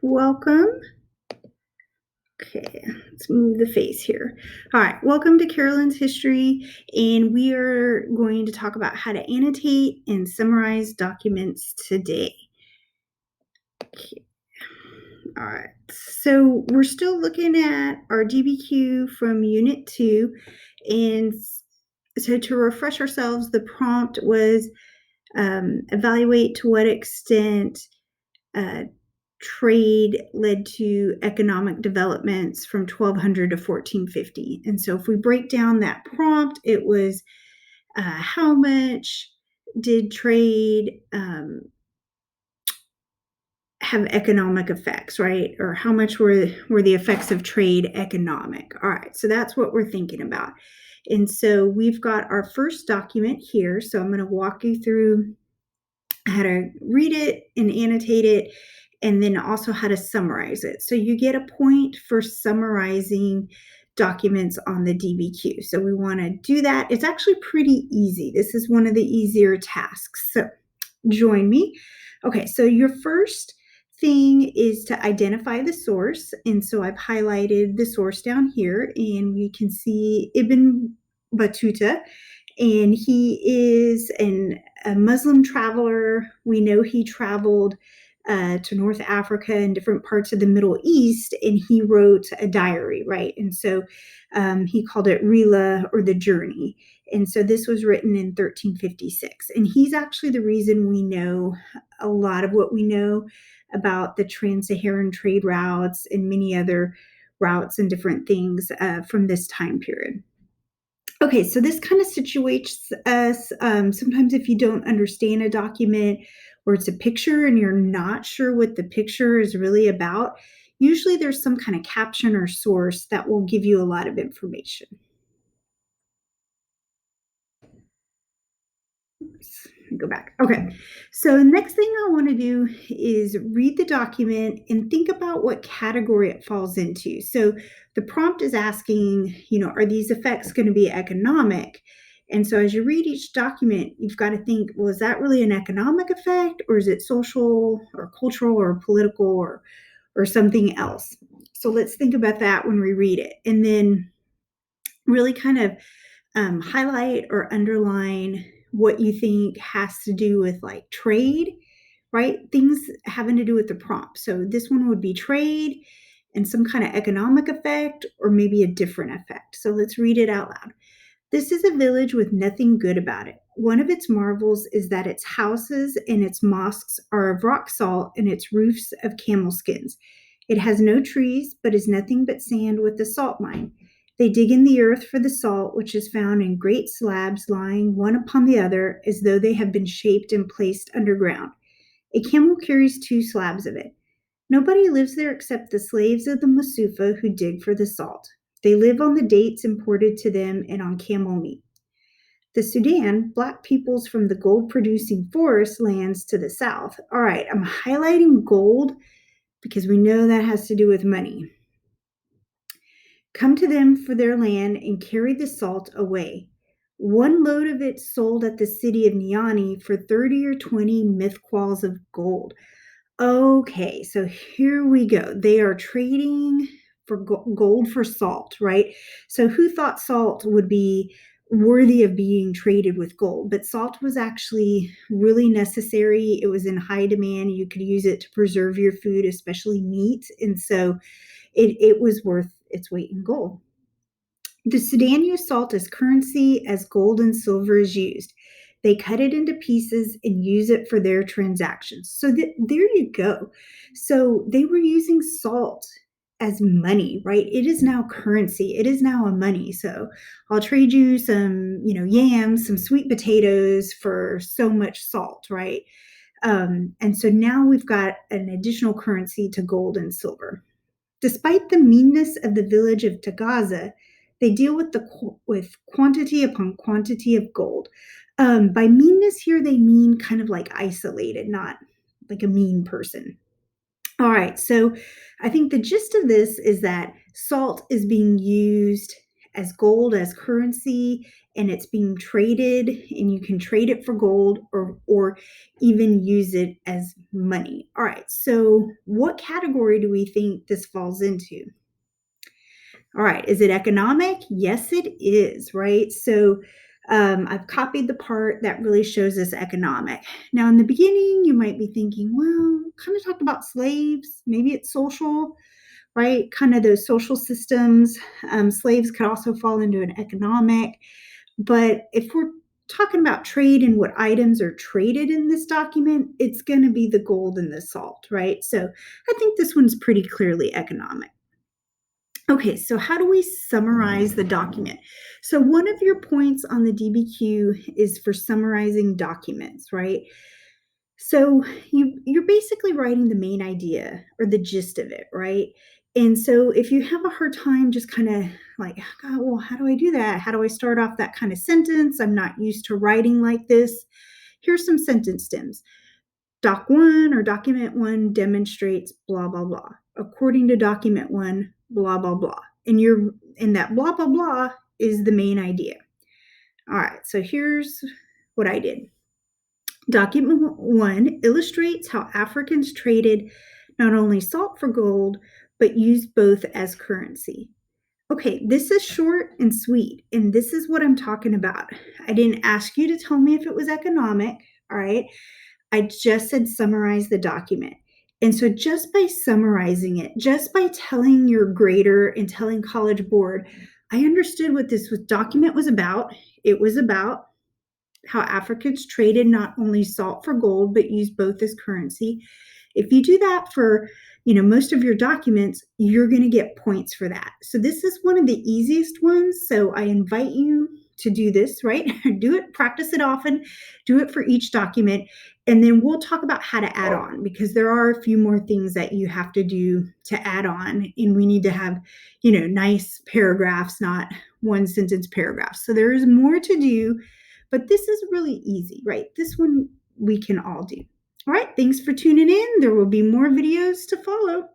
welcome. Okay, let's move the face here. All right, welcome to Carolyn's History, and we are going to talk about how to annotate and summarize documents today. Okay. All right, so we're still looking at our DBQ from Unit 2, and so to refresh ourselves, the prompt was evaluate to what extent uh, trade led to economic developments from 1200 to 1450. And so if we break down that prompt, it was how much did trade have economic effects, right? Or how much were the effects of trade economic? All right, so that's what we're thinking about. And so we've got our first document here. So I'm going to walk you through how to read it and annotate it, and then also how to summarize it. So you get a point for summarizing documents on the DBQ. So we want to do that. It's actually pretty easy. This is one of the easier tasks. So join me. Okay, so your first thing is to identify the source. And so I've highlighted the source down here, and we can see Ibn Battuta, and he is a Muslim traveler. We know he traveled to North Africa and different parts of the Middle East, and he wrote a diary, right? And so he called it Rila, or the Journey. And so this was written in 1356. And he's actually the reason we know a lot of what we know about the trans-Saharan trade routes and many other routes and different things from this time period. Okay, so this kind of situates us. Sometimes if you don't understand a document or it's a picture and you're not sure what the picture is really about, usually there's some kind of caption or source that will give you a lot of information. Oops, go back. Okay, so the next thing I want to do is read the document and think about what category it falls into. So the prompt is asking, are these effects going to be economic? And so as you read each document, you've got to think, well, is that really an economic effect, or is it social or cultural or political or something else? So let's think about that when we read it. And then really kind of highlight or underline what you think has to do with like trade, right? Things having to do with the prompt. So this one would be trade and some kind of economic effect, or maybe a different effect. So let's read it out loud. This is a village with nothing good about it. One of its marvels is that its houses and its mosques are of rock salt and its roofs of camel skins. It has no trees, but is nothing but sand with the salt mine. They dig in the earth for the salt, which is found in great slabs lying one upon the other as though they have been shaped and placed underground. A camel carries 2 slabs of it. Nobody lives there except the slaves of the Masufa who dig for the salt. They live on the dates imported to them and on camel meat. The Sudan, black peoples from the gold-producing forest lands to the south. All right, I'm highlighting gold because we know that has to do with money. Come to them for their land and carry the salt away. 1 load of it sold at the city of Niani for 30 or 20 mithqals of gold. Okay, so here we go. They are trading for gold for salt, right? So who thought salt would be worthy of being traded with gold? But salt was actually really necessary. It was in high demand. You could use it to preserve your food, especially meat. And so it was worth its weight in gold. The Sudan used salt as currency as gold and silver is used. They cut it into pieces and use it for their transactions. So there you go. So they were using salt as money, right? It is now currency. It is now a money. So I'll trade you some, yams, some sweet potatoes for so much salt, right? And so now we've got an additional currency to gold and silver. Despite the meanness of the village of Tagaza, they deal with quantity upon quantity of gold. By meanness here, they mean kind of like isolated, not like a mean person. All right, so I think the gist of this is that salt is being used as gold, as currency, and it's being traded, and you can trade it for gold or even use it as money. All right, so what category do we think this falls into? All right, is it economic? Yes, it is, right? So I've copied the part that really shows us economic. Now, in the beginning, you might be thinking, well, kind of talked about slaves. Maybe it's social, right? Kind of those social systems. Slaves could also fall into an economic. But if we're talking about trade and what items are traded in this document, it's going to be the gold and the salt, right? So I think this one's pretty clearly economic. Okay, so how do we summarize the document? So one of your points on the DBQ is for summarizing documents, right? So you're basically writing the main idea or the gist of it, right? And so if you have a hard time just kind of like, God, well, how do I do that? How do I start off that kind of sentence? I'm not used to writing like this. Here's some sentence stems. Doc 1 or document 1 demonstrates blah, blah, blah. According to document 1, blah, blah, blah. And that blah, blah, blah is the main idea. All right, so here's what I did. Document 1 illustrates how Africans traded not only salt for gold, but used both as currency. Okay, this is short and sweet, and this is what I'm talking about. I didn't ask you to tell me if it was economic, all right? I just said summarize the document. And so just by summarizing it, just by telling your grader and telling College Board, I understood what this document was about. It was about how Africans traded not only salt for gold, but used both as currency. If you do that for most of your documents, you're going to get points for that. So this is one of the easiest ones. So I invite you to do this, right? Do it, practice it often, do it for each document. And then we'll talk about how to add on, because there are a few more things that you have to do to add on. And we need to have, nice paragraphs, not one sentence paragraphs. So there is more to do, but this is really easy, right? This one we can all do. All right, thanks for tuning in. There will be more videos to follow.